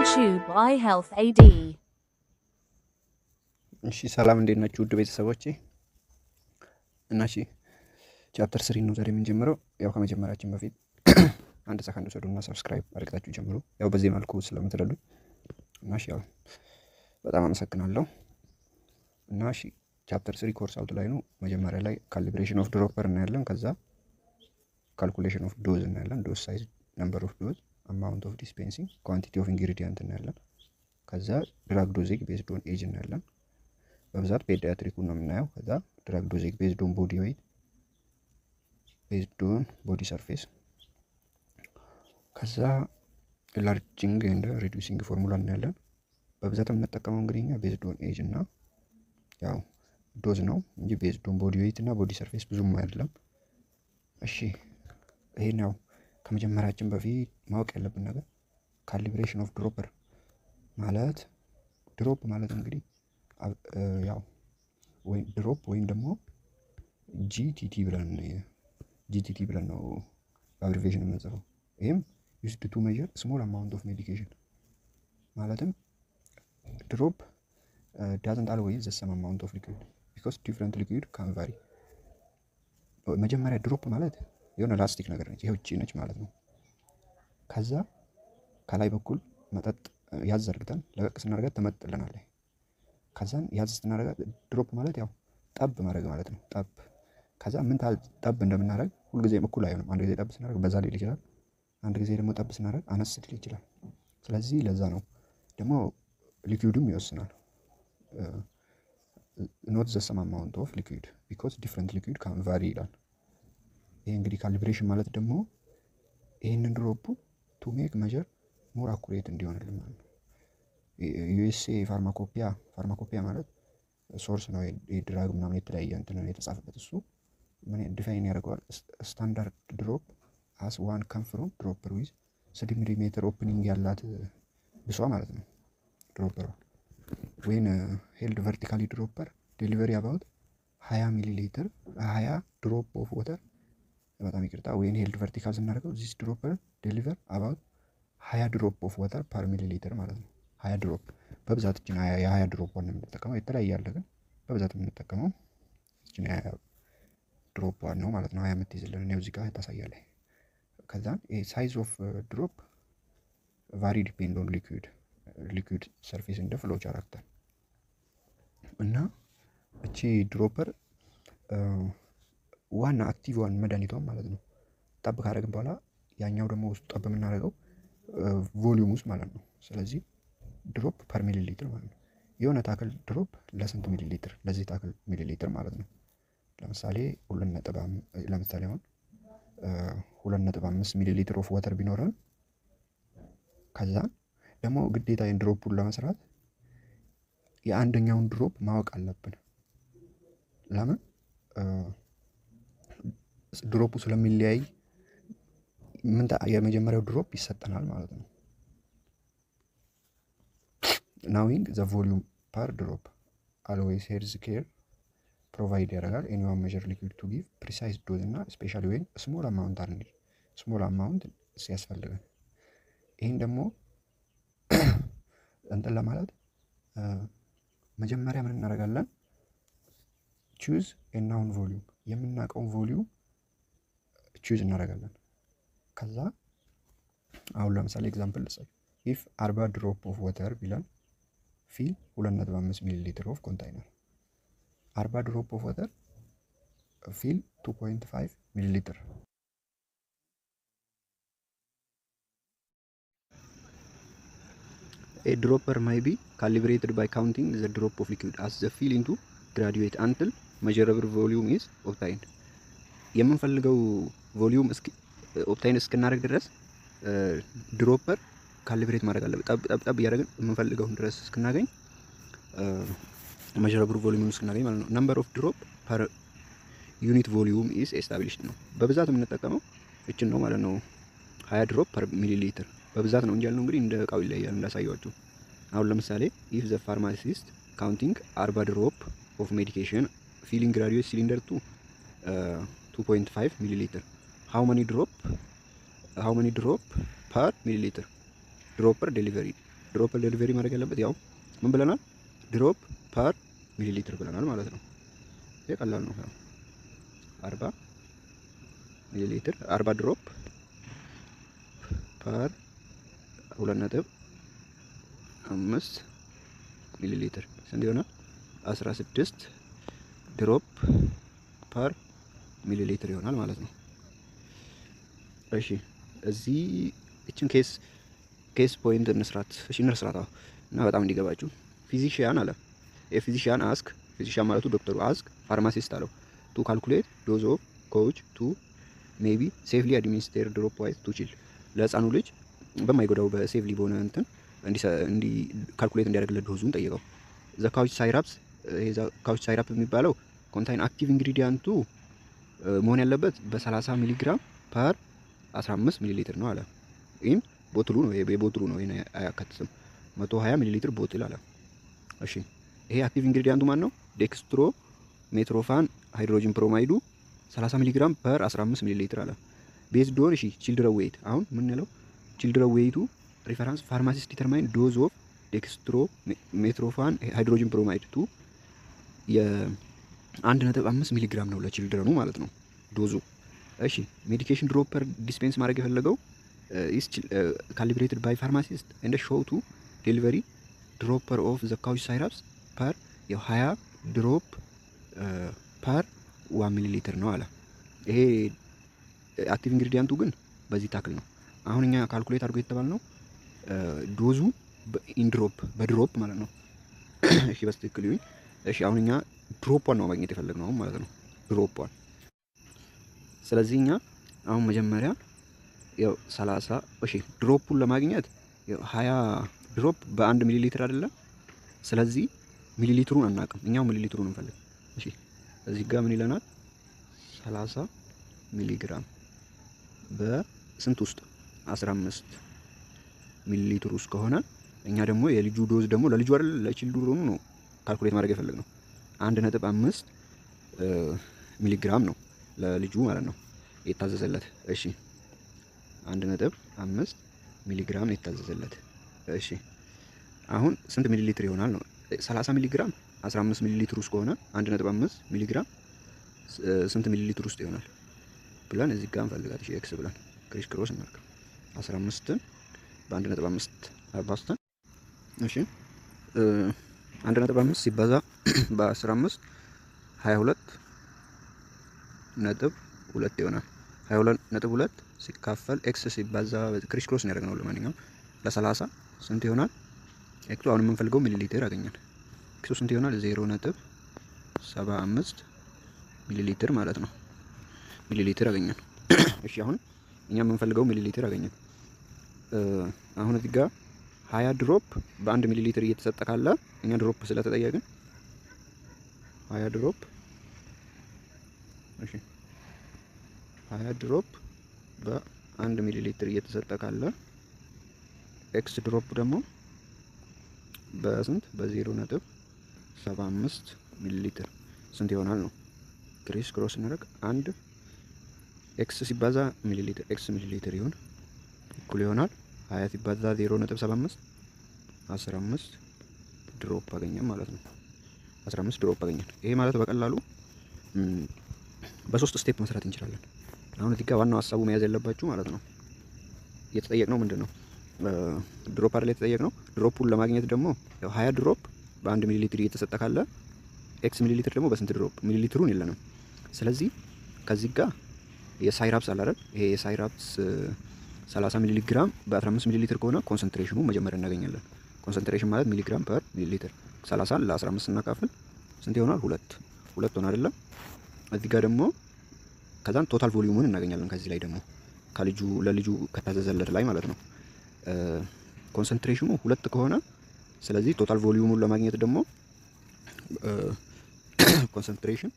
YouTube by Health AD. እሺ ሰላም እንዴት ናችሁ ውድ ቤተሰቦቼ? እና እሺ ቻፕተር 3 ነው ዛሬ የምንጀምረው። ያው ከመጀመራችን በፊት አንድ ሰከንድ ወሰዱና ሰብስክራይብ አድርጋችሁ ጀምሩ። ያው በዚህ መልኩ ስለምትረዱኝ እና እሺ ያው በጣም አመሰግናለሁ። እና እሺ ቻፕተር 3 ኮርስ አውት ላይ ነው። መጀመሪያ ላይ ካሊብሬሽን ኦፍ ድሮፐር እናያለን። ከዛ ካልኩሌሽን ኦፍ ዶዝ እናያለን። ዶዝ ሳይዝ፣ ነምበር ኦፍ ዶዝ፣ አማውንት ኦፍ ዲስፔንሲንግ፣ ኳንቲቲ ኦፍ ኢንግሪዲየንት እናያለን። ከዛ ድራግ ዶዚንግ ቤዝድ ኦን ኤጅ እናያለን። በብዛት ፔዲያትሪኩን ነው የምናየው። ከዛ ድራግ ዶዚንግ ቤዝድ ኦን ቦዲ ዌይት፣ ቤዝድ ኦን ቦዲ ሰርፌስ። ከዛ ኢንላርጂንግ ኤንድ ሪዱሲንግ ፎርሙላ እናያለን። በብዛት የምንጠቀመው እንግዲህ እኛ ቤዝድ ኦን ኤጅ እና ያው ዶዝ ነው እንጂ ቤዝድ ኦን ቦዲ ዌይት እና ቦዲ ሰርፌስ ብዙም አይደለም። እሺ ይሄን ያው ከመጀመራችን በፊት ማወቅ ያለብን ነገር ካሊብሬሽን ኦፍ ድሮፐር ማለት ድሮፕ ማለት እንግዲህ ያው ወይ ድሮፕ ወይም ደግሞ ጂቲቲ ብለን ነው በአብሪቬሽን የምንጽፈው። ይህም ዩዝድ ቱ ሜዥር ስሞል አማውንት ኦፍ ሜዲኬሽን ማለትም ድሮፕ ዳዝንት አልዌይዝ ዘ ሰም አማውንት ኦፍ ሊኩዊድ ቢኮዝ ዲፍረንት ሊኩዊድ ካን ቫሪ። መጀመሪያ ድሮፕ ማለት የሆነ ላስቲክ ነገር ነች፣ ይሄ ውጪ ነች ማለት ነው። ከዛ ከላይ በኩል መጠጥ ያዝ አድርገን ለቀቅ ስናደርጋት ትመጥልናለች። ከዛን ያዝ ስናደርጋት ድሮፕ ማለት ያው ጠብ ማድረግ ማለት ነው። ጠብ ከዛ ምን ታህል ጠብ እንደምናደርግ ሁልጊዜም እኩል አይሆንም። አንድ ጊዜ ጠብ ስናደርግ በዛ ሊል ይችላል፣ አንድ ጊዜ ደግሞ ጠብ ስናደርግ አነስ ሊል ይችላል። ስለዚህ ለዛ ነው ደግሞ ሊኩዊዱም ይወስናል። ኖት ዘ ሰም አማውንት ኦፍ ሊኩዊድ ቢኮዝ ዲፍረንት ሊኩዊድ ካን ቫሪ ይላል። ይሄ እንግዲህ ካሊብሬሽን ማለት ደግሞ ይህንን ድሮፑ ቱ ሜክ መጀር ሞር አኩሬት እንዲሆንልን ማለት ነው። ዩኤስኤ ፋርማኮፒያ ማለት ሶርስ ነው። የድራግ ምናምን የተለያየ እንትን የተጻፈበት እሱ ምን ዲፋይን ያደርገዋል? ስታንዳርድ ድሮፕ አስ ዋን ከም ፍሮም ድሮፐር ዊዝ 3 ሚሊሜትር ኦፕኒንግ ያላት ብሷ ማለት ነው ድሮፐሯ። ወይን ሄልድ ቨርቲካሊ ድሮፐር ዴሊቨሪ አባውት 20 ሚሊ ሊትር 20 ድሮፕ ኦፍ ወተር፣ በጣም ይቅርታ። ወይን ሄልድ ቨርቲካል ስናደርገው ዚስ ድሮፐር ዴሊቨር አባውት 20 ድሮፕ ኦፍ ወተር ፐር ሚሊ ሊትር ማለት ነው። 20 ድሮፕ በብዛት እችን የ20 ድሮፕ ዋን የምንጠቀመው፣ የተለያየ ያለ ግን በብዛት የምንጠቀመው እችን 20 ድሮፕ ዋን ነው ማለት ነው። 20 የምትይዝልን እኔው እዚህ ጋር ታሳያለህ። ከዛን ሳይዝ ኦፍ ድሮፕ ቫሪ ዲፔንድ ኦን ሊኩዊድ ሰርፌስ እንደ ፍሎ ካራክተር እና እቺ ድሮፐር ዋና አክቲቭ ዋን መድኃኒቷን ማለት ነው ጠብ ካደረግን በኋላ ያኛው ደግሞ ውስጡ ጠብ የምናደርገው ቮሊዩም ውስጥ ማለት ነው። ስለዚህ ድሮፕ ፐር ሚሊ ሊትር ማለት ነው። የሆነ ታክል ድሮፕ ለስንት ሚሊ ሊትር? ለዚህ ታክል ሚሊ ሊትር ማለት ነው። ለምሳሌ አሁን 2.5 ሚሊ ሊትር ኦፍ ወተር ቢኖረን ከዛ ደግሞ ግዴታ ድሮፑን ለመስራት የአንደኛውን ድሮፕ ማወቅ አለብን። ለምን? ድሮፑ ስለሚለያይ የመጀመሪያው ድሮፕ ይሰጠናል ማለት ነው። ናዊንግ ዘ ቮሊዩም ፐር ድሮፕ አልዌይስ ሄልዝ ኬር ፕሮቫይድ ያደርጋል ኤኒዋን ሜዥር ሊኩዊድ ቱ ጊቭ ፕሪሳይዝ ዶዝ እና ስፔሻሊ ወይን ስሞል አማውንት አንል ስሞል አማውንት ሲያስፈልገን ይህን ደግሞ እንትን ለማለት መጀመሪያ ምን እናደርጋለን? ቹዝ ኤናውን ቮሊዩም የምናውቀውን ቮሊዩም ቹዝ እናደርጋለን። ከዛ አሁን ለምሳሌ ኤግዛምፕል ልሰጥ። ኢፍ 40 ድሮፕ ኦፍ ወተር ቢለን ፊል 2.5 ሚሊ ሊትር ኦፍ ኮንታይነር 40 ድሮፕ ኦፍ ወተር ፊል 2.5 ሚሊ ሊትር። A dropper may be calibrated by counting the drop of liquid as the fill into graduate until measurable volume is obtained። የምንፈልገው ቮሊዩም ኦብታይን እስክናደርግ ድረስ ድሮፐር ካሊብሬት ማድረግ አለበት። ጠብ እያደረግን የምንፈልገውን ድረስ እስክናገኝ measurable volume እስክናገኝ ማለት ነው። ነምበር ኦፍ ድሮፕ ፐር ዩኒት ቮሊዩም ኢዝ ኤስታብሊሽድ ነው። በብዛት የምንጠቀመው እችን ነው ማለት ነው። 20 ድሮፕ ፐር ሚሊ ሊትር በብዛት ነው እንጂ ያልነው እንግዲህ እንደ እቃው ይለያል እንዳሳያችሁ። አሁን ለምሳሌ ኢፍ ዘ ፋርማሲስት ካውንቲንግ 40 ድሮፕ ኦፍ ሜዲኬሽን ፊሊንግ ግራጁዌት ሲሊንደር 2.5 ሚሊ ሊትር how many drop per milliliter dropper delivery ድሮፕ ዴሊቨሪ ማድረግ ያለበት ያው ምን ብለናል? ድሮፕ ፐር ሚሊ ሊትር ብለናል ማለት ነው። ይሄ ቀላል ነው። ያው 40 ሚሊ ሊትር 40 ድሮፕ ፐር 2.5 ሚሊ ሊትር ስንት ይሆናል? 16 ድሮፕ ፐር ሚሊ ሊትር ይሆናል ማለት ነው። እሺ እዚህ እችን ኬስ ፖይንት እንስራት። እሺ እንስራት እና በጣም እንዲገባችሁ ፊዚሺያን አለ። የፊዚሺያን አስክ ፊዚሺያን ማለቱ ዶክተሩ አስክ ፋርማሲስት አለው ቱ ካልኩሌት ዶዝ ኦፍ ኮች ቱ ሜቢ ሴፍሊ አድሚኒስትር ድሮፕ ዋይዝ ቱ ቺል ለህፃኑ ልጅ በማይጎዳው በሴፍሊ በሆነ እንትን እንዲ ካልኩሌት እንዲያደርግለት ዶዙን ጠየቀው። ዘ ካውች ሳይራፕስ ይሄ ዘ ካውች ሳይራፕ የሚባለው ኮንታይን አክቲቭ ኢንግሪዲየንቱ መሆን ያለበት በ30 ሚሊ ግራም ፐር 15 ሚሊ ሊትር ነው አለ። ይሄን ቦትሉ ነው የቦትሉ ነው ይሄን አያካትትም። 120 ሚሊ ሊትር ቦትል አለ። እሺ ይሄ አክቲቭ ኢንግሪዲየንቱ ማን ነው? ዴክስትሮ ሜትሮፋን ሃይድሮጅን ፕሮማይዱ 30 ሚሊ ግራም ፐር 15 ሚሊ ሊትር አለ። ቤዝድ ኦን እሺ ቺልድረን ዌይት አሁን ምን ያለው ቺልድረን ዌይቱ ሪፈረንስ ፋርማሲስት ዲተርማይን ዶዝ ኦፍ ዴክስትሮ ሜትሮፋን ሃይድሮጅን ፕሮማይድ ቱ የ1.5 ሚሊ ግራም ነው ለቺልድረኑ ማለት ነው ዶዙ። እሺ ሜዲኬሽን ድሮፐር ዲስፔንስ ማድረግ የፈለገው ኢስ ካሊብሬትድ ባይ ፋርማሲስት እንደ ሾው ቱ ዴሊቨሪ ድሮፐር ኦፍ ዘ ካውች ሳይራፕስ ፐር የ20 ድሮፕ ፐር 1 ሚሊ ሊትር ነው አለ። ይሄ አክቲቭ ኢንግሪዲየንቱ ግን በዚህ ታክል ነው። አሁን እኛ ካልኩሌት አድርጎ የተባል ነው ዶዙ ኢንድሮፕ በድሮፕ ማለት ነው። እሺ በስትክክል ይሁን። እሺ አሁን እኛ ድሮፕዋን ነው ማግኘት የፈለግነው ማለት ነው ድሮፕዋን። ስለዚህ እኛ አሁን መጀመሪያ ያው 30 እሺ ድሮፑን ለማግኘት ያው 20 ድሮፕ በ1 ሚሊ ሊትር አይደለ? ስለዚህ ሚሊ ሊትሩን አናውቅም። እኛው ሚሊ ሊትሩን እንፈልግ። እሺ እዚህ ጋር ምን ይለናል? 30 ሚሊ ግራም በስንት ውስጥ 15 ሚሊ ሊትር ውስጥ ከሆነ እኛ ደግሞ የልጁ ዶዝ ደግሞ ለልጁ አይደል ለቺልድረኑ ነው ካልኩሌት ማድረግ የፈለግነው 1.5 ሚሊ ግራም ነው ለልጁ ማለት ነው የታዘዘለት። እሺ 1.5 ሚሊ ግራም ነው የታዘዘለት። እሺ አሁን ስንት ሚሊ ሊትር ይሆናል ነው? 30 ሚሊ ግራም 15 ሚሊ ሊትር ውስጥ ከሆነ 1.5 ሚሊ ግራም ስንት ሚሊ ሊትር ውስጥ ይሆናል ብለን እዚህ ጋር እንፈልጋለን። እሺ ኤክስ ብለን ክሪስ ክሮስ እናድርግ። 15ን በ1.5 አባዝተን እሺ 1.5 ሲባዛ በ15 22.2 ይሆናል። 22.2 ሲካፈል ኤክስ ሲባዛ ክሪስ ክሮስ ነው ያደረግነው። ለማንኛውም ለ30 ስንት ይሆናል? ኤክሱ አሁን የምንፈልገው ሚሊ ሊትር አገኘን። ኤክሱ ስንት ይሆናል? 0.75 ሚሊ ሊትር ማለት ነው። ሚሊ ሊትር አገኘን። እሺ አሁን እኛ የምንፈልገው ሚሊ ሊትር አገኘን። አሁን እዚህ ጋር 20 ድሮፕ በ1 ሚሊ ሊትር እየተሰጠ ካለ እኛ ድሮፕ ስለተጠየቅን 20 ድሮፕ እሺ 20 ድሮፕ በ1 ሚሊ ሊትር እየተሰጠ ካለ ኤክስ ድሮፕ ደግሞ በስንት በ0.75 ሚሊ ሊትር ስንት ይሆናል ነው። ክሪስ ክሮስ እናደርግ። አንድ ኤክስ ሲባዛ ሚሊ ሊትር ኤክስ ሚሊ ሊትር ይሆን እኩል ይሆናል 20 ሲባዛ 0.75 15 ድሮፕ አገኘን ማለት ነው። 15 ድሮፕ አገኘን። ይሄ ማለት በቀላሉ በሶስት ስቴፕ መስራት እንችላለን። አሁን እዚህ ጋር ዋናው ሀሳቡ መያዝ ያለባችሁ ማለት ነው የተጠየቅነው ምንድነው ድሮፕ አይደል የተጠየቅነው። ድሮፑን ለማግኘት ደግሞ ያው 20 ድሮፕ በ1 ሚሊ ሊትር እየተሰጠ ካለ ኤክስ ሚሊ ሊትር ደግሞ በስንት ድሮፕ ሚሊ ሊትሩን የለንም። ስለዚህ ከዚህ ጋር የሳይራፕስ አለ አይደል? ይሄ የሳይራፕስ 30 ሚሊ ግራም በ15 ሚሊ ሊትር ከሆነ ኮንሰንትሬሽኑ መጀመሪያ እናገኛለን። ኮንሰንትሬሽን ማለት ሚሊ ግራም ፐር ሚሊ ሊትር 30 ለ15 ስናካፍል ስንት ይሆናል? ሁለት ሆነ አይደለም? እዚህ ጋር ደግሞ ከዛን ቶታል ቮሊዩሙን እናገኛለን። ከዚህ ላይ ደግሞ ከልጁ ለልጁ ከታዘዘለት ላይ ማለት ነው ኮንሰንትሬሽኑ 2 ከሆነ ስለዚህ ቶታል ቮሊዩሙን ለማግኘት ደግሞ ኮንሰንትሬሽን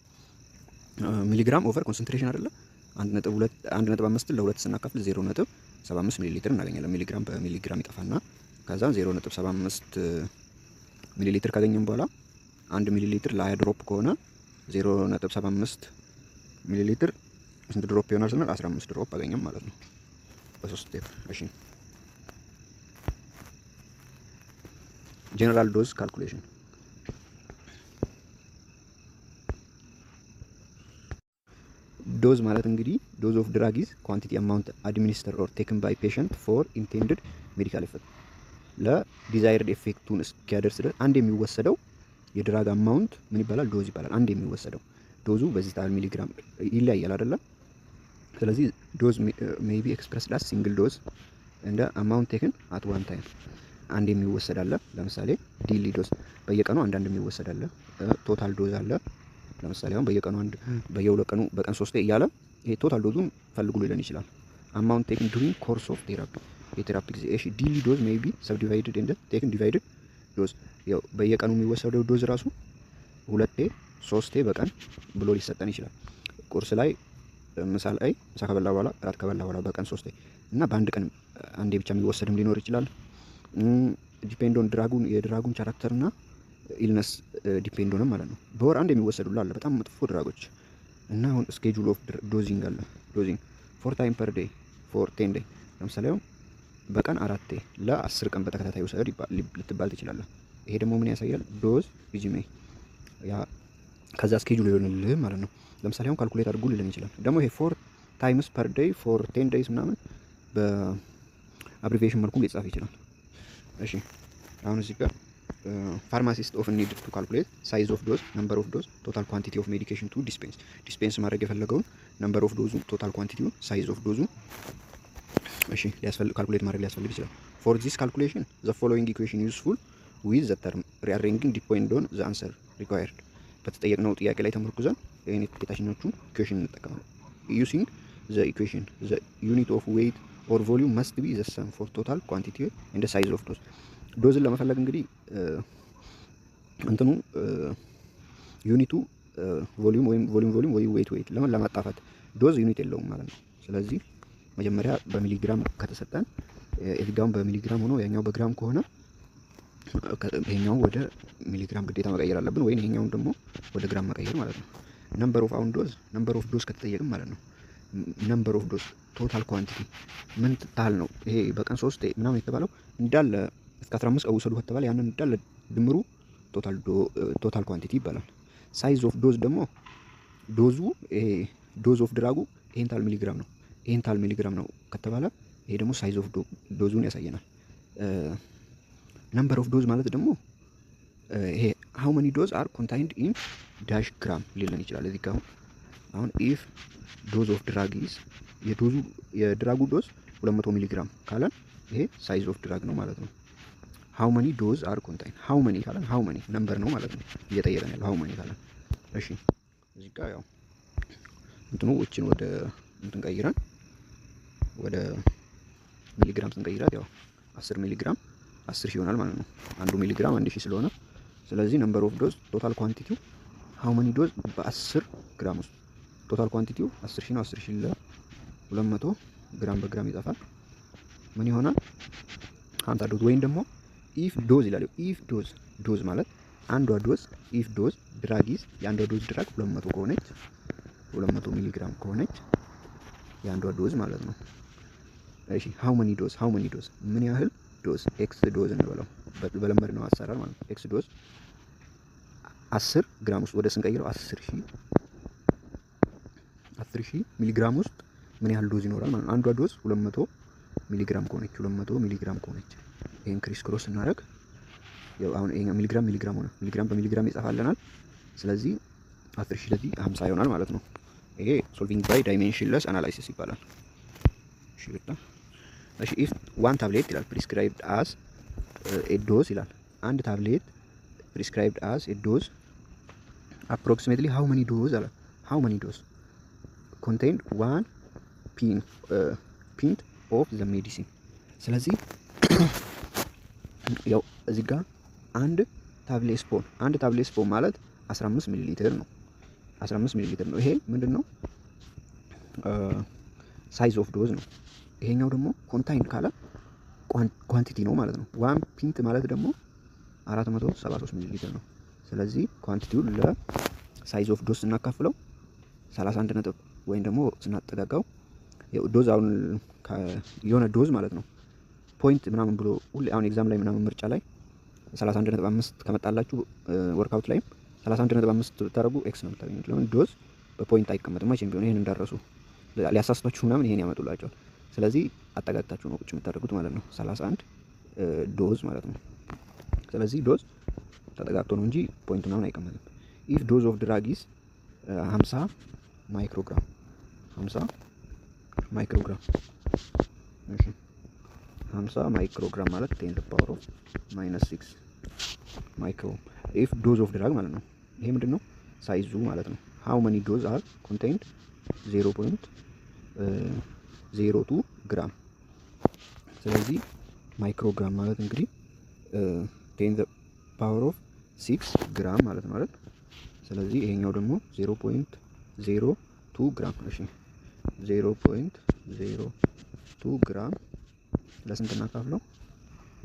ሚሊግራም ኦቨር ኮንሰንትሬሽን አይደለ 1.5 ለ2 ስናካፍል 0.75 ሚሊ ሊትር እናገኛለን። ሚሊግራም በሚሊግራም ይጠፋና ከዛ 0.75 ሚሊ ሊትር ካገኘን በኋላ 1 ሚሊ ሊትር ለ20 ድሮፕ ከሆነ 0.75 ሚሊ ሊትር ስንት ድሮፕ ይሆናል ስንል 15 ድሮፕ አገኘን ማለት ነው በሶስት ስቴፕ። እሺ ጀነራል ዶዝ ካልኩሌሽን ዶዝ ማለት እንግዲህ ዶዝ ኦፍ ድራግ ኢዝ ኳንቲቲ አማውንት አድሚኒስተር ኦር ቴክን ባይ ፔሸንት ፎር ኢንቴንድድ ሜዲካል ኤፌክት ለዲዛይርድ ኤፌክቱን እስኪያደርስ ድረስ አንድ የሚወሰደው የድራግ አማውንት ምን ይባላል? ዶዝ ይባላል። አንድ የሚወሰደው ዶዙ በዚህ ታህል ሚሊግራም ይለያያል አይደለ? ስለዚህ ዶዝ ሜይ ቢ ኤክስፕረስድ አስ ሲንግል ዶዝ እንደ አማውንት ቴክን አት ዋን ታይም አንድ የሚወሰድ አለ። ለምሳሌ ዲሊ ዶዝ በየቀኑ አንዳንድ የሚወሰድ አለ። ቶታል ዶዝ አለ። ለምሳሌ አሁን በየቀኑ አንድ በየሁለት ቀኑ በቀን 3 እያለ ይሄ ቶታል ዶዙን ፈልጉ ሊለን ይችላል። አማውንት ቴክን ዱሪንግ ኮርስ ኦፍ ቴራፒ የቴራፒ ጊዜ። እሺ ዲሊ ዶዝ ሜይ ቢ ሰብዲቫይድድ እንደ ቴክን ዲቫይድድ ዶዝ ያው በየቀኑ የሚወሰደው ዶዝ ራሱ 2 3 በቀን ብሎ ሊሰጠን ይችላል። ቁርስ ላይ፣ ምሳ ላይ፣ ምሳ ከበላ በኋላ፣ እራት ከበላ በኋላ በቀን 3 እና በአንድ ቀን አንዴ ብቻ የሚወሰድም ሊኖር ይችላል። ዲፔንድ ኦን የድራጉን ካራክተር እና ኢልነስ ዲፔንድ ሆነ ማለት ነው። በወር አንድ የሚወሰዱላ አለ በጣም መጥፎ ድራጎች እና አሁን ስኬጁል ኦፍ ዶዚንግ አለ። ዶዚንግ 4 ታይም ፐር ዴይ ፎር 10 ዴይ ለምሳሌ አሁን በቀን 4 ለ10 ቀን በተከታታይ ውሰድ ልትባል ትችላለህ። ይሄ ደግሞ ምን ያሳያል? ዶዝ ሪጂሜ ያ ከዛ ስኬጁል ይሆንልህ ማለት ነው። ለምሳሌ አሁን ካልኩሌት አድርጉ ሊለን ይችላል። ደግሞ ይሄ 4 ታይምስ ፐር ዴይ ፎር 10 ዴይስ ምናምን በአብሪቪዬሽን መልኩ ሊጻፍ ይችላል። እሺ አሁን እዚህ ጋር ፋርማሲስት ኦፍን ኒድ ቱ ካልኩሌት ሳይዝ ኦፍ ዶዝ፣ ነምበር ኦፍ ዶዝ፣ ቶታል ኳንቲቲ ኦፍ ሜዲኬሽን ቱ ዲስፔንስ ማድረግ የፈለገውን ነምበር ኦፍ ዶዙ፣ ቶታል ኳንቲቲውን፣ ሳይዝ ኦፍ ዶዙ እሺ ካልኩሌት ማድረግ ሊያስፈልግ ይችላል። ፎር ዚስ ካልኩሌሽን ዘ ፎሎዊንግ ኢኩዌሽን ዩዝፉል ዊዝ ዘ ተርም ሪአሬንጂንግ ዲፔንድ ኦን ዘ አንሰር ሪኳየርድ። በተጠየቅነው ጥያቄ ላይ ተመርኩዘን ይህን የታችኞቹን ኢኩዌሽን እንጠቀማለን። ዩሲንግ ዘ ኢኩዌሽን ዘ ዩኒት ኦፍ ዌይት ኦር ቮሊዩም መስት ቢ ዘ ሰም ፎር ቶታል ኳንቲቲ ኤንድ ሳይዝ ኦፍ ዶዝ። ዶዝን ለመፈለግ እንግዲህ እንትኑ ዩኒቱ ቮሊዩም ወይም ቮሊዩም ወይ ዌይት ለምን ለማጣፋት ዶዝ ዩኒት የለውም ማለት ነው። ስለዚህ መጀመሪያ በሚሊግራም ከተሰጠን የፊጋውን በሚሊግራም ሆኖ ያኛው በግራም ከሆነ ይሄኛው ወደ ሚሊግራም ግዴታ መቀየር አለብን፣ ወይም ይሄኛውን ደግሞ ወደ ግራም መቀየር ማለት ነው። ነምበር ኦፍ ዶዝ ከተጠየቅም ማለት ነው። ነምበር ኦፍ ዶዝ ቶታል ኳንቲቲ ምን ታህል ነው? ይሄ በቀን 3 ምናምን የተባለው እንዳለ እስከ 15 ቀን ውሰዱ ከተባለ ያንን እንዳለ ድምሩ ቶታል ኳንቲቲ ይባላል። ሳይዝ ኦፍ ዶዝ ደግሞ ዶዙ ይሄ ዶዝ ኦፍ ድራጉ ይሄን ታህል ሚሊግራም ነው፣ ይሄን ታህል ሚሊግራም ነው ከተባለ ይሄ ደግሞ ሳይዝ ኦፍ ዶዙን ያሳየናል። ነምበር ኦፍ ዶዝ ማለት ደግሞ ይሄ ሃው መኒ ዶዝ አር ኮንታይንድ ኢን ዳሽ ግራም ሊለን ይችላል። እዚህ ጋር አሁን ኢፍ ዶዝ ኦፍ ድራግ ኢዝ የድራጉ ዶዝ 200 ሚሊግራም ካለን ይሄ ሳይዝ ኦፍ ድራግ ነው ማለት ነው። ሃው መኒ ዶዝ አር ኮንታይንድ ሃው መኒ ካለን ሃው መኒ ነምበር ነው ማለት ነው እየጠየቀን ያለው ሃው መኒ ካለን። እሺ እዚህ ጋር ያው እንትኑ እቺን ወደ እንትን ቀይረን ወደ ሚሊግራም ስንቀይራት ያው 10 ሚሊግራም 10 ሺህ ይሆናል ማለት ነው። አንዱ ሚሊግራም 1000 ስለሆነ ስለዚህ ነምበር ኦፍ ዶዝ ቶታል ኳንቲቲው ሃው መኒ ዶዝ በ10 ግራም ውስጥ ቶታል ኳንቲቲው 10 ሺህ ነው። 10 ሺህ ለ200 ግራም በግራም ይጠፋል። ምን ይሆናል? 50 ዶዝ ወይም ደግሞ ኢፍ ዶዝ ይላል። ኢፍ ዶዝ ማለት አንዷ ዶዝ ኢፍ ዶዝ ድራግ ኢዝ የአንዷ ዶዝ ድራግ 200 ከሆነች 200 ሚሊግራም ከሆነች የአንዷ ዶዝ ማለት ነው። እሺ ሃው መኒ ዶዝ ምን ያህል ዶዝ ኤክስ ዶዝ እንበለው በለመድ ነው አሰራር ማለት ነው። ኤክስ ዶዝ 10 ግራም ውስጥ ወደ ስንቀይረው 10 ሺህ ሚሊግራም ውስጥ ምን ያህል ዶዝ ይኖራል ማለት ነው። አንዷ ዶዝ 200 ሚሊግራም ከሆነች ይሄን ክሪስ ክሮስ እናደርግ ያው አሁን ይሄ ሚሊግራም ሆነ ሚሊግራም በሚሊግራም ይጻፋልናል። ስለዚህ 10 ሺህ ለዚህ 50 ይሆናል ማለት ነው። ይሄ ሶልቪንግ ባይ ዳይሜንሽንለስ አናላይሲስ ይባላል። እሺ ኢፍ ዋን ታብሌት ይላል ፕሪስክራይብድ አስ ኤ ዶዝ ይላል። አንድ ታብሌት ፕሪስክራይብድ አስ ኤ ዶዝ አፕሮክሲሜትሊ ሃው መኒ ዶዝ አለ። ሃው መኒ ዶዝ ኮንቴይንድ ዋን ፒንት ኦፍ ዘ ሜዲሲን። ስለዚህ ያው እዚህ ጋር አንድ ታብሌት ስፖን ማለት 15 ሚሊ ሊትር ነው። 15 ሚሊ ሊትር ነው። ይሄ ምንድነው? ሳይዝ ኦፍ ዶዝ ነው። ይሄኛው ደግሞ ኮንታይንድ ካለ ኳንቲቲ ነው ማለት ነው። ዋን ፒንት ማለት ደግሞ 473 ሚሊ ሊትር ነው። ስለዚህ ኳንቲቲውን ለሳይዝ ኦፍ ዶዝ ስናካፍለው 31 ነጥብ ወይም ደግሞ ስናጠጋጋው ዶዝ አሁን የሆነ ዶዝ ማለት ነው ፖይንት ምናምን ብሎ ሁሌ አሁን ኤግዛም ላይ ምናምን ምርጫ ላይ 31.5 ከመጣላችሁ ወርክአውት ላይም 31.5 ብታደርጉ ኤክስ ነው የምታገኙት። ለምን ዶዝ በፖይንት አይቀመጥም መቼም ቢሆን። ይሄን እንዳረሱ ሊያሳስቷችሁ ምናምን ይሄን ያመጡላቸዋል። ስለዚህ አጠጋግታችሁ ነው ቁጭ የምታደርጉት ማለት ነው። 31 ዶዝ ማለት ነው። ስለዚህ ዶዝ ተጠጋግቶ ነው እንጂ ፖይንቱ ምናምን አይቀመጥም። ኢፍ ዶዝ ኦፍ ድራግ ኢዝ 50 ማይክሮግራም 50 ማይክሮግራም እሺ 50 ማይክሮግራም ማለት 10 the power of -6 ማይክሮ ኢፍ ዶዝ ኦፍ ድራግ ማለት ነው። ይሄ ምንድነው ሳይዙ ማለት ነው። how many dose are contained 0.02 ግራም። ስለዚህ ማይክሮግራም ማለት እንግዲህ 10 the power of 6 ግራም ማለት ነው አይደል? ስለዚህ ይሄኛው ደግሞ 0.02 ግራም እሺ 0.02 ግራም ለስንት እናካፍለው?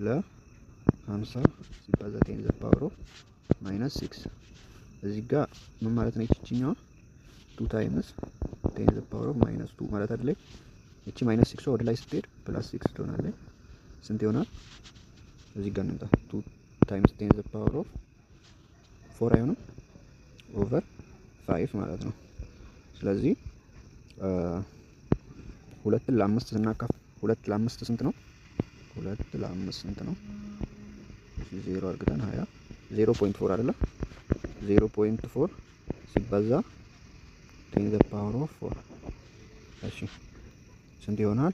ለ50 ሲባዛ 10 the power of -6 እዚህ ጋር ምን ማለት ነው? ይችኛዋ 2 times 10 the power of -2 ማለት አይደል? እቺ -6 ወደ ላይ ስትሄድ +6 ትሆናለች። ስንት ይሆናል? እዚህ ጋር እንምጣ 2 times 10 the power of 4 አይሆንም ኦቨር 5 ማለት ነው። ስለዚህ 2 ለ5 ስናካፍል 2 ለ5 ስንት ነው? 2 ለ5 ስንት ነው? 0 አድርገን 20 0.4 አይደለ? 0.4 ሲባዛ 10 the power of 4 እሺ ስንት ይሆናል?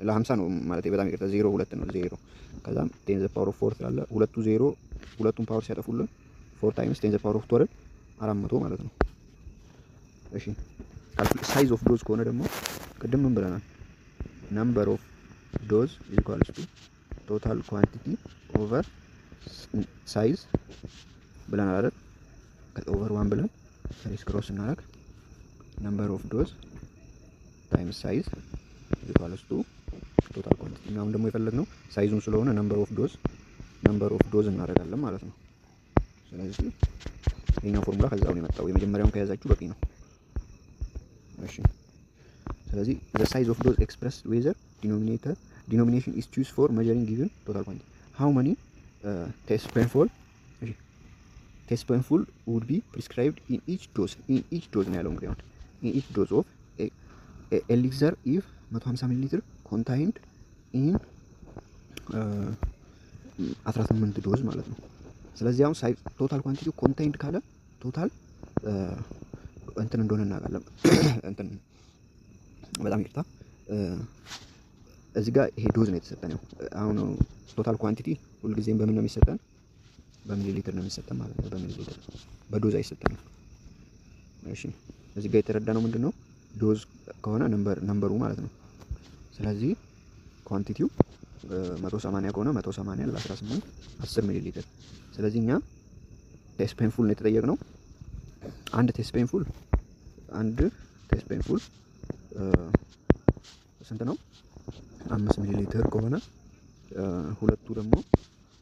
ለ50 ነው ማለት በጣም ይቅርታ 0 2 ነው 0 ከዛም 10 the power of 4 ስላለ ሁለቱ 0 ሁለቱን ፓወር ሲያጠፉልን 4 times 10 the power of 12 400 ማለት ነው። እሺ ሳይዝ ኦፍ ዶዝ ከሆነ ደግሞ ቅድም ምን ብለናል? ነምበር ኦፍ ዶዝ ኢዝ ኢኳልስ ቱ ቶታል ኳንቲቲ ኦቨር ሳይዝ ብለናል አይደል? ኦቨር 1 ብለን ክሪስ ክሮስ እናደርግ ነምበር ኦፍ ዶዝ ታይምስ ሳይዝ ኢዝ ኢኳልስ ቱ ቶታል ኳንቲቲ። አሁን ደግሞ የፈለግነው ሳይዙን ስለሆነ ነምበር ኦፍ ዶዝ እናደርጋለን ማለት ነው። ስለዚህ ይሄኛው ፎርሙላ ከዛው ነው የመጣው። የመጀመሪያውን ከያዛችሁ በቂ ነው። እሺ ስለዚህ the size of dose expressed whether denomination is used for measuring given total quantity. How many teaspoonful would be prescribed in each dose ነው ያለው እንግዲህ አሁን in each dose of elixir if 150 ml contained in 18 ዶዝ ማለት ነው። ስለዚህ አሁን ቶታል ኳንቲቲ ኮንቴይንድ ካለ ቶታል እንትን እንደሆነ እናውቃለን። እንትን በጣም ይቅርታ እዚህ ጋር ይሄ ዶዝ ነው የተሰጠን። ነው አሁን ቶታል ኳንቲቲ ሁልጊዜም በምን ነው የሚሰጠን? በሚሊ ሊትር ነው የሚሰጠን ማለት ነው። በሚሊ ሊትር በዶዝ አይሰጠንም። እሺ እዚህ ጋር የተረዳነው ምንድነው? ዶዝ ከሆነ ነምበሩ ማለት ነው። ስለዚህ ኳንቲቲው 180 ከሆነ 180 ለ18 10 ሚሊ ሊትር። ስለዚህ እኛ ቴስፔንፉል ነው የተጠየቅነው። አንድ ቴስፔንፉል ስንት ነው? 5 ሚሊ ሊትር ከሆነ ሁለቱ ደግሞ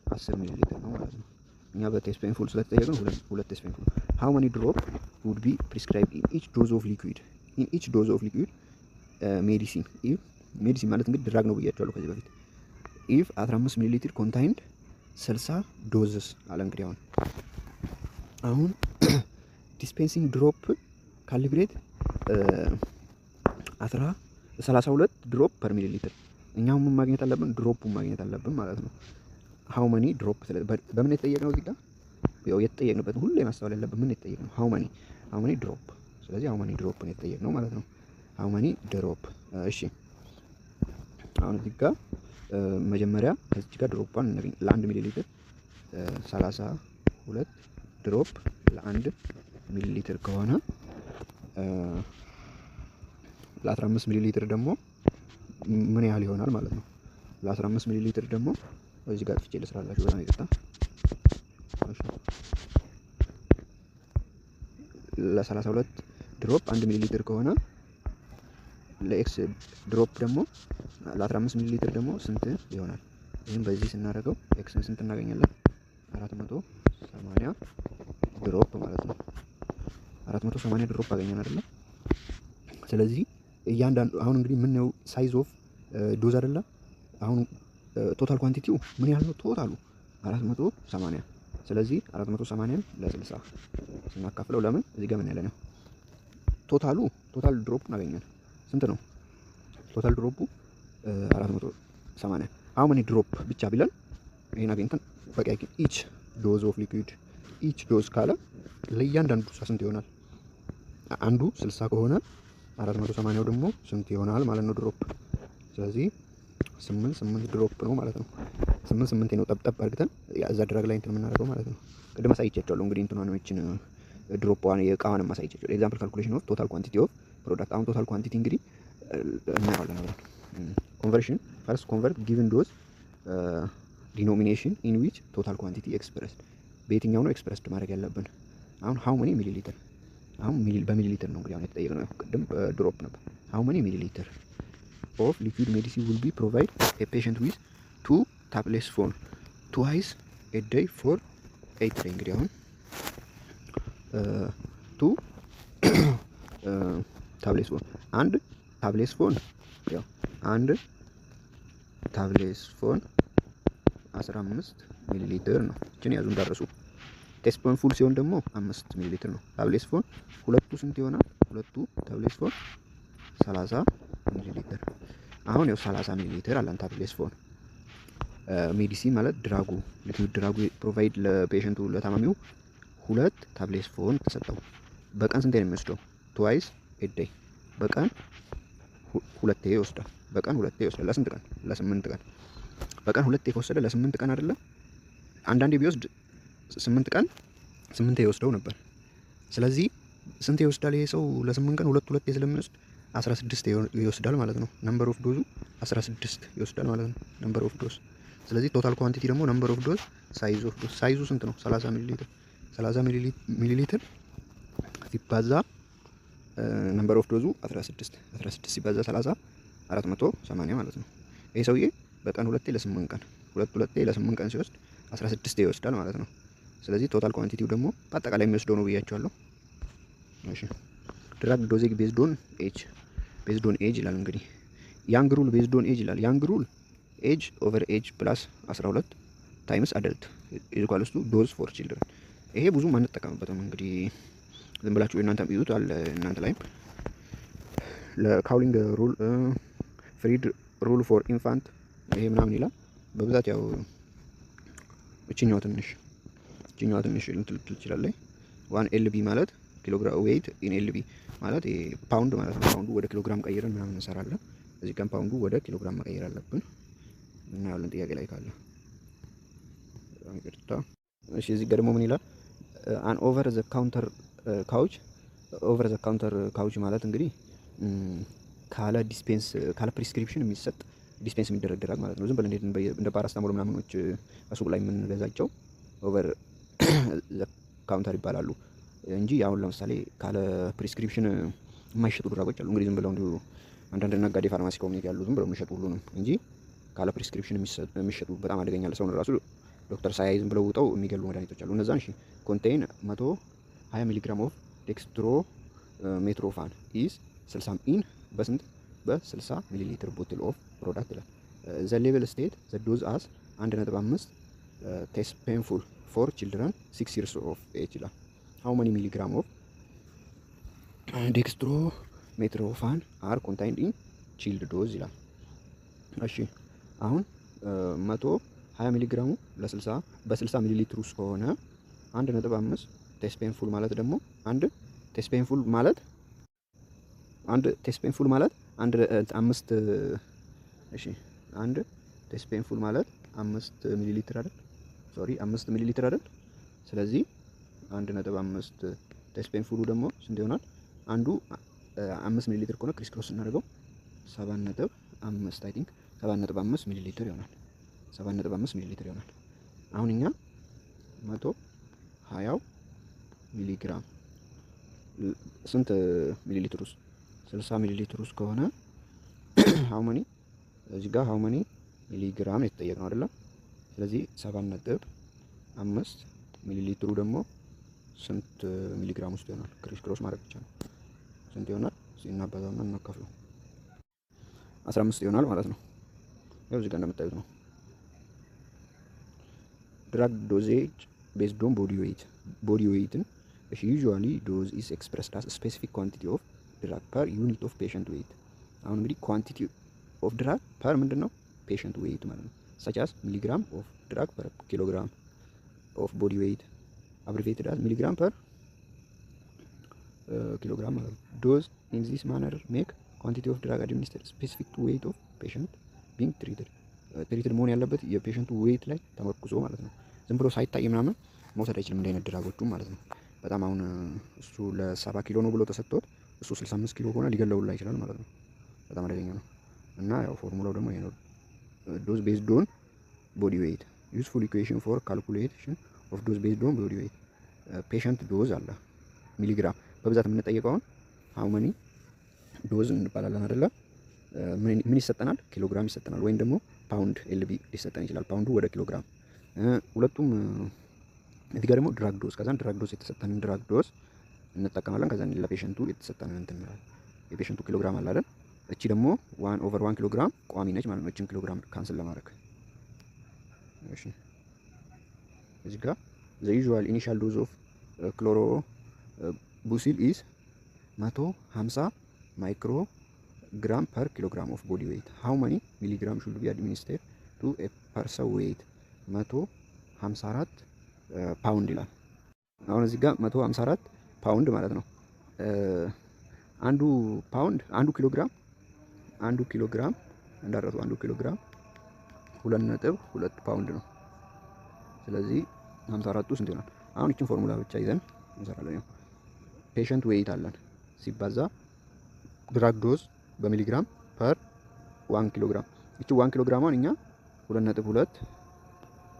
10 ሚሊ ሊትር ነው ማለት ነው። እኛ በቴስፔንፉል ስለተጠየቅነው ሁለት ቴስፔንፉል። how many drop would be prescribed in each dose of liquid medicine ሜዲሲን ማለት እንግዲህ ድራግ ነው ብያቸዋለሁ ከዚህ በፊት። if 15 ሚሊ ሊትር contained 60 ዶዝስ አለ። እንግዲህ አሁን ዲስፔንሲንግ ድሮፕ ካሊብሬት 32 ድሮፕ ፐር ሚሊ ሊትር። እኛው ምን ማግኘት አለብን? ድሮፑን ማግኘት አለብን ማለት ነው። how many drop በምን የተጠየቅነው? እዚህ ጋር ያው የተጠየቅንበት ሁሌ ማስተዋል ያለብን ምን የተጠየቅነው? how many drop። ስለዚህ how many drop ነው የተጠየቅነው ማለት ነው። how many drop። እሺ አሁን እዚህ ጋር መጀመሪያ ከዚህ ጋር ድሮፓን እናገኝ። ለ1 ሚሊ ሊትር 32 ድሮፕ ለ1 ሚሊ ሊትር ከሆነ ለ15 ሚሊ ሊትር ደግሞ ምን ያህል ይሆናል ማለት ነው? ለ15 ሚሊ ሊትር ደግሞ እዚህ ጋር ጥፍቼ ልስራላችሁ በጣም ይቅርታ። ለ32 ድሮፕ 1 ሚሊ ሊትር ከሆነ ለኤክስ ድሮፕ ደግሞ ለ15 ሚሊ ሊትር ደግሞ ስንት ይሆናል? ይሄን በዚህ ስናደርገው ኤክስን ስንት እናገኛለን? 480 ድሮፕ ማለት ነው። 480 ድሮፕ አገኘን አይደለ? ስለዚህ እያንዳንዱ አሁን እንግዲህ ምን ነው ሳይዝ ኦፍ ዶዝ አይደለ? አሁን ቶታል ኳንቲቲው ምን ያህል ነው? ቶታሉ 480 ስለዚህ 480 ለ60 ስናካፍለው ለምን እዚህ ጋር ምን ያለ ነው ቶታል ድሮፑን አገኘን። ስንት ነው ቶታል ድሮፑ? 480 how many ድሮፕ ብቻ ቢለን ይሄን አግኝተን በቃ ኢች ዶዝ ኦፍ ሊኩዊድ ኢች ዶዝ ካለ ለእያንዳንዱ ስንት ይሆናል? አንዱ 60 ከሆነ 480ው ደግሞ ስንት ይሆናል ማለት ነው ድሮፕ። ስለዚህ 8 ድሮፕ ነው ማለት ነው። 8 ነው ጠብጠብ አድርገን እዛ ድራግ ላይ እንትን የምናደርገው ማለት ነው። ቅድም አሳይቻቸዋለሁ እንግዲህ እንትኗን ነው እቺን ድሮፕዋን የእቃዋንም አሳይቻቸዋለሁ። ኤግዛምፕል ካልኩሌሽን ኦፍ ቶታል ኳንቲቲ ኦፍ ፕሮዳክት። አሁን ቶታል ኳንቲቲ እንግዲህ እናየዋለን አብረን። ኮንቨርሽን ፈርስት ኮንቨርት ጊቭን ዶዝ ዲኖሚኔሽን ኢን ዊች ቶታል ኳንቲቲ ኤክስፕረስድ በየትኛው ነው ኤክስፕረስድ ማድረግ ያለብን? አሁን ሃው መኒ ሚሊ ሊትር አሁን በሚሊ ሊትር ነው እንግዲህ አሁን የተጠየቅነው። ቅድም ድሮፕ ነበር። ሃው መኒ ሚሊ ሊትር ኦፍ ሊኩዊድ ሜዲሲን ዊል ቢ ፕሮቫይድ ኤ ፔሸንት ዊዝ 2 ታብሌትስ ፎን ትዋይስ ኤ ዴይ ፎር 8 ዴይ። እንግዲህ አሁን 2 ታብሌትስ ፎን አንድ ታብሌትስ ፎን ያው አንድ ታብሌትስ ፎን 15 ሚሊ ሊትር ነው። እችን ያዙ እንዳረሱ። ቴስፖን ፉል ሲሆን ደግሞ 5 ሚሊ ሊትር ነው። ታብሌትስ ፎን ሁለቱ ስንት ይሆናል? ሁለቱ ታብሌትስ ፎን 30 ሚሊ ሊትር። አሁን ያው 30 ሚሊ ሊትር አለን ታብሌትስ ፎን። ሜዲሲን ማለት ድራጉ ሊኩዊድ ድራጉ ፕሮቫይድ ለፔሸንቱ ለታማሚው 2 ታብሌትስ ፎን ተሰጠው። በቀን ስንት ነው የሚወስደው? ትዋይስ ኤ ዴይ በቀን ሁለቴ ይወስዳል። በቀን ሁለቴ ይወስዳል። ለስንት ቀን? ለ8 ቀን። በቀን ሁለቴ ከወሰደ ለ8 ቀን አይደለም። አንዳንዴ ቢወስድ 8 ቀን 8 ይወስደው ነበር። ስለዚህ ስንት ይወስዳል ይሄ ሰው ለ8 ቀን ሁለቴ ስለሚወስድ 16 ይወስዳል ማለት ነው። ነምበር ኦፍ ዶዙ 16 ይወስዳል ማለት ነው ነምበር ኦፍ ዶዝ። ስለዚህ ቶታል ኳንቲቲ ደግሞ ነምበር ኦፍ ዶዝ ሳይዝ ኦፍ ዶዝ ሳይዙ ስንት ነው? 30 ሚሊ ሊትር 30 ሚሊ ሊትር ሲባዛ ነምበር ኦፍ ዶዙ 16 ሲባዛ 30 480 ማለት ነው። ይሄ ሰውዬ በቀን ሁለቴ ለ8 ቀን ሁለቴ ለ8 ቀን ሲወስድ 16 ይወስዳል ማለት ነው። ስለዚህ ቶታል ኳንቲቲው ደግሞ በአጠቃላይ የሚወስደው ነው ብያቸዋለሁ። እሺ ድራግ ዶዜጅ ቤዝድ ኦን ኤጅ ይላል። እንግዲህ ያንግ ሩል ቤዝድ ኦን ኤጅ ይላል። ያንግ ሩል ኤጅ ኦቨር ኤጅ ፕላስ 12 ታይምስ አደልት ኢኳልስ ቱ ዶዝ ፎር ቺልድረን። ይሄ ብዙም አንጠቀምበትም እንግዲህ ዝም ብላችሁ እናንተም ይዩት አለ እናንተ ላይም ለካውሊንግ ሩል ፍሪድ ሩል ፎር ኢንፋንት ይሄ ምናምን ይላል። በብዛት ያው እቺኛው ትንሽ እንትን ትችላለች። 1 ኤልቢ ማለት ኪሎግራም ዌይት ኢን ኤልቢ ማለት ፓውንድ ማለት ነው። ፓውንዱ ወደ ኪሎግራም ቀይረን ምናምን እንሰራለን። እዚህ ቀን ፓውንዱ ወደ ኪሎግራም መቀየር አለብን። እናያለን ጥያቄ ላይ ካለ ይቅርታ። እሺ እዚህ ጋር ደግሞ ምን ይላል? አን ኦቨር ዘ ካውንተር ካውች ማለት እንግዲህ ካለ ፕሪስክሪፕሽን የሚሰጥ ዲስፔንስ የሚደረግ ድራግ ማለት ነው። ዝም ብለን እንደ ፓራስታሞል ምናምኖች ሱቅ ላይ የምንገዛቸው ኦቨር ዘ ካውንተር ይባላሉ እንጂ አሁን ለምሳሌ ካለ ፕሪስክሪፕሽን የማይሸጡ ድራጎች አሉ። እንግዲህ ዝም ብለው እንዲሁ አንዳንድ ነጋዴ ፋርማሲ ኮሚኒቲ ያሉ ዝም ብለው የሚሸጡ ሁሉንም እንጂ ካለ ፕሪስክሪፕሽን የሚሸጡ በጣም አደገኛ ለሰውን ራሱ ዶክተር ሳያይ ዝም ብለው ውጠው የሚገሉ መድኃኒቶች አሉ። እነዛን እሺ ኮንቴይን 120 ሚሊግራም ኦፍ ዴክስትሮ ሜትሮፋን ኢዝ 60 ኢን በስንት በ60 ሚሊ ሊትር ቦትል ኦፍ ፕሮዳክት ይላል። ዘ ሌቨል ስቴት ዘ ዶዝ አስ 1.5 ቴስት ፔንፉል ፎር ቺልድረን 6 years ኦፍ ኤጅ ይላል። ሃው መኒ ሚሊግራም ኦፍ ዴክስትሮ ሜትሮፋን አር ኮንታይንድ ኢን ቺልድ ዶዝ ይላል። እሺ አሁን 120 ሚሊግራሙ በ60 ሚሊ ሊትር ውስጥ ከሆነ 1.5 ቴስት ፔንፉል ማለት ደግሞ አንድ ቴስት ፔንፉል ማለት 5 ሚሊ ሊትር አይደል? 5 ሚሊ ሊትር አይደል? ስለዚህ 1.5 ቴስት ፔንፉሉ ደግሞ ስንት ይሆናል? አንዱ 5 ሚሊ ሊትር ከሆነ ክሪስ ክሮስ እናደርገው 7.5 አይ ቲንክ 7.5 ሚሊ ሊትር ይሆናል። 7.5 ሚሊ ሊትር ይሆናል። አሁን እኛ 120 ሚሊ ግራም ስንት ሚሊ ሊትር ውስጥ 60 ሚሊ ሊትር ውስጥ ከሆነ ሃው መኒ እዚህ ጋር ሃው መኒ ሚሊ ግራም የተጠየቅነው አይደለም። ስለዚህ 7.5 ሚሊ ሊትሩ ደግሞ ስንት ሚሊ ግራም ውስጥ ይሆናል? ክሪስ ክሮስ ማድረግ ብቻ ነው። ስንት ይሆናል? እናባዛውና እናካፍለው 15 ይሆናል ማለት ነው። ያው እዚህ ጋር እንደምታዩት ነው። ድራግ ዶዜጅ ቤዝድ ኦን ቦዲ ዌይትን ዩዥዋሊ ዶዝ ኢዝ ኤክስፕረስድ አስ ስፔሲፊክ ኳንቲቲ ኦፍ ድራግ ፐር ዩኒት ኦፍ ፔሸንት ዌይት። አሁን እንግዲህ ኳንቲቲ ኦፍ ድራግ ፐር ምንድን ነው? ፔሸንት ዌይት ማለት ነው። ሰች አስ ሚሊግራም ኦፍ ድራግ ፐር ኪሎግራም ኦፍ ቦዲ ዌይት አብሪቬትድ አስ ሚሊግራም ፐር ኪሎግራም ማለት ነው። ዶዝ ኢን ዚስ ማነር ሜክ ኳንቲቲ ኦፍ ድራግ አድሚኒስተር ስፔሲፊክ ቱ ዌይት ኦፍ ፔሸንት ቢንግ ትሪትድ መሆን ያለበት የፔሸንቱ ዌይት ላይ ተመርኩዞ ማለት ነው። ዝም ብሎ ሳይታይ ምናምን መውሰድ አይችልም እንደ አይነት ድራጎቹም ማለት ነው። በጣም አሁን እሱ ለ70 ኪሎ ነው ብሎ ተሰጥቶት እሱ 65 ኪሎ ሆነ ሊገለውላ ይችላል ማለት ነው። በጣም አደገኛ ነው እና ያው ፎርሙላው ደግሞ ይሄ ነው። ዶዝ ቤዝድ ኦን ቦዲ ዌይት ዩዝፉል ኢኩዌሽን ፎር ካልኩሌሽን ኦፍ ዶዝ ቤዝድ ኦን ቦዲ ዌይት። ፔሸንት ዶዝ አለ ሚሊግራም በብዛት የምንጠየቀውን ሃው መኒ ዶዝ እንባላለን አይደለ? ምን ይሰጠናል? ኪሎግራም ይሰጠናል ወይም ደግሞ ፓውንድ ኤልቢ ሊሰጠን ይችላል። ፓውንዱ ወደ ኪሎግራም ሁለቱም። እዚህ ጋር ደግሞ ድራግ ዶዝ ከዛን ድራግ ዶዝ የተሰጠንን ድራግ ዶዝ እንጠቀማለን። ከዛን ለፔሸንቱ የተሰጠንን እንትን እንላለን። የፔሸንቱ ኪሎግራም አለ አይደል? እቺ ደግሞ 1/1 ኪሎግራም ቋሚ ነች ማለት ነው። እቺን ኪሎግራም ካንስል ለማድረግ እሺ፣ እዚህ ጋር the usual initial dose of chlorobusil is 150 microgram per kilogram of body weight. How many milligram should be administered to a person weight? 154 ፓውንድ ይላል። አሁን እዚህ ጋር 154 ፓውንድ ማለት ነው። አንዱ ፓውንድ አንዱ ኪሎግራም እንዳረሱ አንዱ ኪሎግራም 2.2 ፓውንድ ነው። ስለዚህ 54ቱ ስንት ይሆናል? አሁን እቺን ፎርሙላ ብቻ ይዘን እንሰራለን። ያው ፔሸንት ዌይት አለን ሲባዛ ድራግ ዶዝ በሚሊግራም ፐር 1 ኪሎግራም። እቺ 1 ኪሎግራሟን እኛ 2.2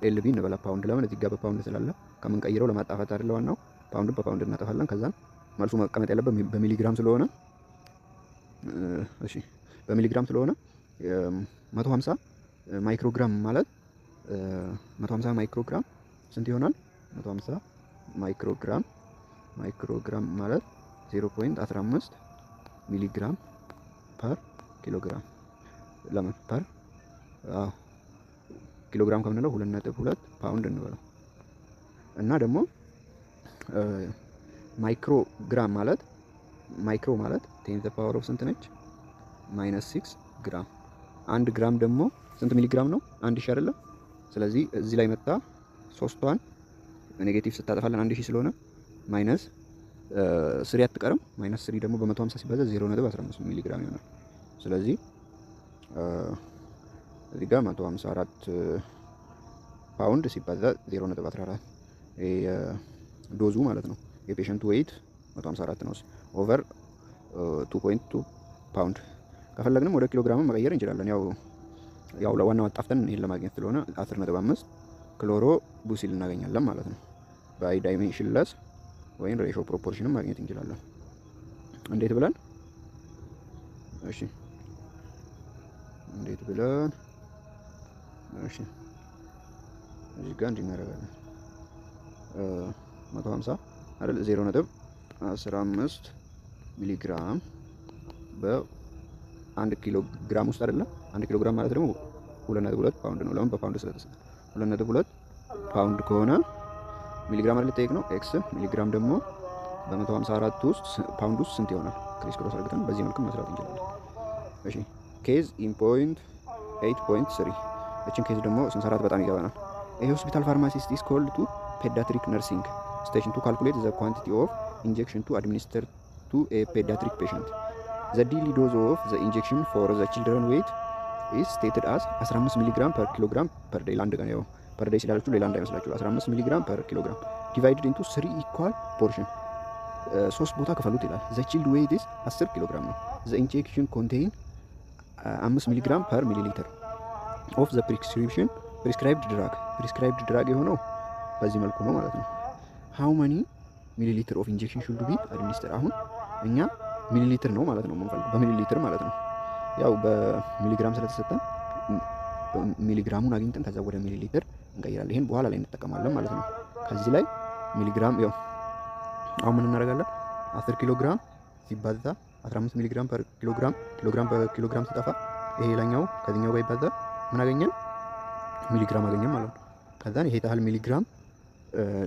ኤልቢ እንበላ ፓውንድ። ለምን እዚህ ጋር በፓውንድ ስላለ ከምንቀይረው ለማጣፋት አይደለ ዋናው ፓውንድን በፓውንድ እናጠፋለን። ከዛን መልሱ መቀመጥ ያለበት በሚሊግራም ስለሆነ እሺ በሚሊግራም ስለሆነ 150 ማይክሮግራም ማለት 150 ማይክሮግራም ስንት ይሆናል? 150 ማይክሮግራም ማለት 0.15 ሚሊግራም ፐር ኪሎግራም። ለምን ፐር ኪሎግራም ከምንለው 2.2 ፓውንድ እንበለው እና ደግሞ ማይክሮግራም ማለት ማይክሮ ማለት 10 ዘ ፓወር ኦፍ ስንት ነች? -6 ግራም። 1 ግራም ደግሞ ስንት ሚሊግራም ነው? 1000 አይደለም? ስለዚህ እዚህ ላይ መጣ 3ቷን ኔጌቲቭ ስታጠፋለን 1000 ስለሆነ ማይነስ 3 አትቀርም። ማይነስ 3 ደግሞ በ150 ሲባዛ 0.15 ሚሊግራም ይሆናል። ስለዚህ እዚህ ጋር 154 ፓውንድ ሲባዛ 0.14 ዶዙ ማለት ነው። የፔሸንቱ ዌይት 154 ነው ኦቨር 2.2 ፓውንድ። ከፈለግንም ወደ ኪሎግራም መቀየር እንችላለን። ያው ለዋናው አጣፍተን ይሄን ለማግኘት ስለሆነ 10.5 ክሎሮ ቡሲል እናገኛለን ማለት ነው። ባይ ዳይሜንሽንለስ ወይም ሬሾ ፕሮፖርሽንም ማግኘት እንችላለን። እንዴት ብለን እሺ እዚህ ጋር እንዲናረጋለን 150 አይደል 0.15 ሚሊግራም በ1 ኪሎ ግራም ውስጥ አይደለም። 1 ኪሎ ግራም ማለት ደግሞ 2.2 ፓውንድ ነው። ለምን በፓውንድ ስለተሰጠ 2.2 ፓውንድ ከሆነ ሚሊግራም አይደል ጠይቅ ነው ኤክስ ሚሊግራም ደግሞ በ154 ውስጥ ፓውንድ ውስጥ ስንት ይሆናል? ክሪስ ክሮስ አድርገን በዚህ መልኩ መስራት እንችላለን። እሺ ኬዝ ኢን ፖይንት 8.3 እቺን ኬዝ ደግሞ ስንሰራት በጣም ይገባናል። ይሄ ሆስፒታል ፋርማሲስት ኢዝ ኮልድ ቱ ፔዲያትሪክ ነርሲንግ ስቴሽን ቱ ካልኩሌት ዘ ኳንቲቲ ኦፍ ኢንጀክሽን ቱ አድሚኒስተር ቱ ኤ ፔዲያትሪክ ፔሸንት ዘ ዴይሊ ዶዝ ኦፍ ዘ ኢንጀክሽን ፎር ዘ ቺልድረን ዌይት ኢዝ ስቴትድ አስ 15 ሚሊግራም ፐር ኪሎግራም ፐር ዴይ። ለአንድ ቀን ያው ፐር ዴይ ስላላችሁ ሌላ እንዳይመስላችሁ 15 ሚሊግራም ፐር ኪሎግራም ዲቫይድድ ኢንቱ 3 ኢኳል ፖርሽን 3 ቦታ ከፈሉት ይላል። ዘ ቺልድ ዌይት ኢዝ 10 ኪሎግራም ነው። ዘ ኢንጀክሽን ኮንቴይን 5 ሚሊግራም ፐር ሚሊ ሊትር ኦፍ ዘ ፕሪስክራይብድ ድራግ የሆነው በዚህ መልኩ ነው ማለት ነው። ሃው መኒ ሚሊ ሊትር ኦፍ ኢንጀክሽን ሹድ ቢ አድሚኒስተር። አሁን እኛ ሚሊ ሊትር ነው ማለት ነው የምንፈልገው፣ በሚሊ ሊትር ማለት ነው። ያው በሚሊግራም ስለተሰጠን ሚሊግራሙን አግኝተን ከዛ ወደ ሚሊ ሊትር እንቀይራለን። ይሄን በኋላ ላይ እንጠቀማለን ማለት ነው። ከዚህ ላይ ሚሊግራም ያው አሁን ምን እናደርጋለን? 10 ኪሎግራም ሲባዛ 15 ሚሊግራም ፐር ኪሎግራም በኪሎግራም ሲጠፋ ይሄ ላኛው ከዚህኛው ጋር ይባዛ ምን አገኘን? ሚሊግራም አገኘን ማለት ነው። ከዛን ይሄ ታህል ሚሊግራም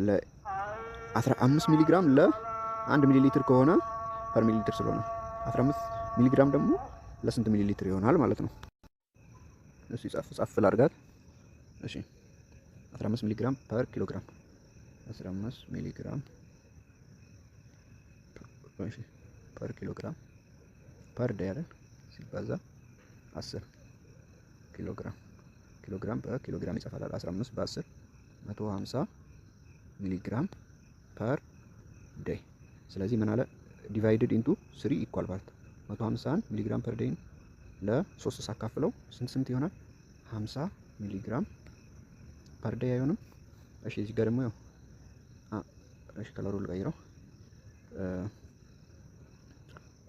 ለ15 ሚሊግራም ለ1 ሚሊ ሊትር ከሆነ ፐር ሚሊ ሊትር ስለሆነ 15 ሚሊግራም ደግሞ ለስንት ሚሊ ሊትር ይሆናል ማለት ነው። እሺ ጻፍ ላድርጋት። እሺ 15 ሚሊግራም ፐር ኪሎግራም 15 ሚሊግራም ፐር ኪሎግራም ፐር ዴይ አይደል ሲባዛ 10 ኪሎግራም በኪሎግራም ይጻፋል። 15 በ10 150 ሚሊግራም ፐር ዴይ። ስለዚህ ምን አለ ዲቫይድድ ኢንቱ 3 ኢኳል ፓርት 150 ሚሊግራም ፐር ዴይ ለ3 ሳካፍለው ስንት ይሆናል? 50 ሚሊግራም ፐር ዴይ አይሆንም? እሺ እዚህ ጋር ደግሞ ያው እሺ ከለሩን ልቀይረው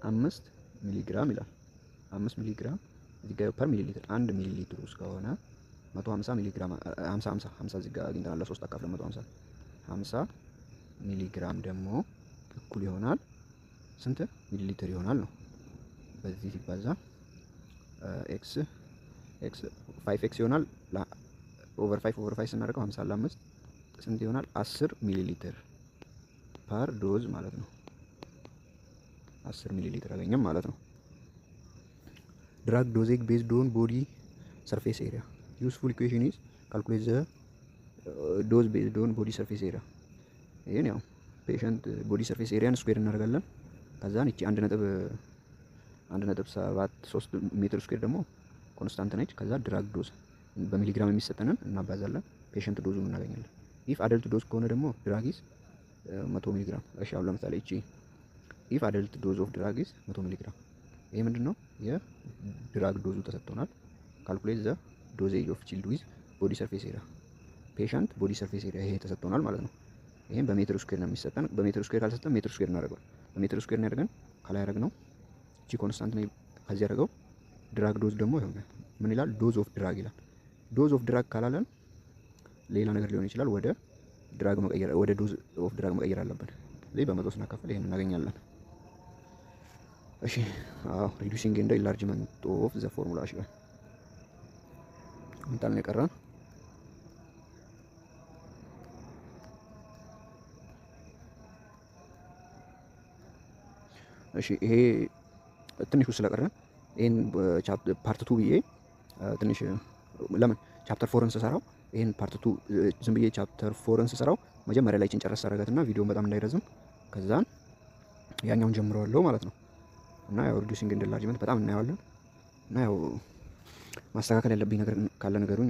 5 ሚሊግራም ይላል። 5 ሚሊግራም እዚህ ጋር ፐር ሚሊ ሊትር 1 ሚሊ ሊትር ውስጥ ከሆነ 150 ሚሊግራም 50 እዚህ ጋር አግኝተናል። ለ3 አካፍለን 150 ሚሊግራም ደግሞ እኩል ይሆናል ስንት ሚሊ ሊትር ይሆናል ነው። በዚህ ሲባዛ ኤክስ 5x ይሆናል። ኦቨር 5 ስናደርገው 50 ለ5 ስንት ይሆናል? 10 ሚሊ ሊትር ፐር ዶዝ ማለት ነው። 10 ሚሊ ሊትር አገኘም ማለት ነው። ድራግ ዶዜጅ ቤዝድ ኦን ቦዲ ሰርፌስ ኤሪያ ዩስፉል ኢኩዌሽን ኢዝ ካልኩሌት ዘ ዶዝ ቤዝድ ኦን ቦዲ ሰርፌስ ኤሪያ። ይሄን ያው ፔሸንት ቦዲ ሰርፌስ ኤሪያን ስኩዌር እናደርጋለን። ከዛን እቺ 1.73 ሜትር ስኩዌር ደግሞ ኮንስታንት ነች። ከዛ ድራግ ዶዝ በሚሊግራም የሚሰጠንን እናባዛለን፣ ፔሸንት ዶዙን እናገኛለን። ኢፍ አደልት ዶዝ ከሆነ ደግሞ ድራግ ኢዝ 100 ሚሊግራም። እሺ አሁን ለምሳሌ እቺ ኢፍ አደልት ዶዝ ኦፍ ድራግ ኢዝ 100 ሚሊግራም። ይሄ ምንድነው? የድራግ ዶዙ ተሰጥቶናል። ካልኩሌት ዘ ዶዜጅ ኦፍ ቺልድ ዊዝ ቦዲ ሰርፌስ ኤሪያ ፔሸንት ቦዲ ሰርፌስ ኤሪያ ይሄ ተሰጥቶናል ማለት ነው። ይሄን በሜትር ስኩዌር ነው የሚሰጠን። በሜትር ስኩዌር ካልሰጠን ሜትር ስኩዌር እናደርገው። በሜትር ስኩዌር እናደርገን ከላይ ያደረግነው እቺ ኮንስታንት ነው። ከዚህ ያደረገው ድራግ ዶዝ ደግሞ ይሆናል ምን ይላል? ዶዝ ኦፍ ድራግ ይላል። ዶዝ ኦፍ ድራግ ካላለን ሌላ ነገር ሊሆን ይችላል። ወደ ድራግ መቀየር ወደ ዶዝ ኦፍ ድራግ መቀየር አለብን። ስለዚህ በመቶ ስናካፍል ይሄን እናገኛለን። እሺ አዎ ሪዱሲንግ ኤንድ ኢንላርጅመንት ኦፍ ዘ ፎርሙላ እሺ እንታል ነው የቀረን። እሺ ይሄ ትንሽ ስለቀረን ይሄን ፓርት 2 ብዬ ትንሽ ለምን ቻፕተር 4ን ስሰራው ይሄን ፓርት 2 ዝም ብዬ ቻፕተር 4ን ስሰራው መጀመሪያ ላይ ጨረስ አደረጋትና ቪዲዮውን በጣም እንዳይረዝም ከዛን ያኛውን ጀምረዋለሁ ማለት ነው። እና ያው ሪዱሲንግ ኤንድ ኢንላርጅመንት በጣም እናየዋለን። እና ያው ማስተካከል ያለብኝ ነገር ካለ ነገሩን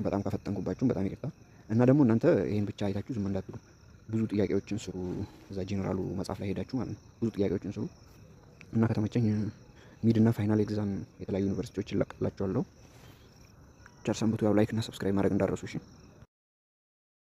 በጣም ካፈጠንኩባችሁ በጣም ይቅርታ። እና ደግሞ እናንተ ይሄን ብቻ አይታችሁ ዝም እንዳትሉ፣ ብዙ ጥያቄዎችን ስሩ። እዛ ጄኔራሉ መጽሐፍ ላይ ሄዳችሁ ማለት ነው ብዙ ጥያቄዎችን ስሩ። እና ከተመቸኝ ሚድ እና ፋይናል ኤግዛም የተለያዩ ዩኒቨርሲቲዎች ይለቅላችኋለሁ። ቸር ሰንብቱ። ያው ላይክ እና ሰብስክራይብ ማድረግ እንዳትረሱ እሺ።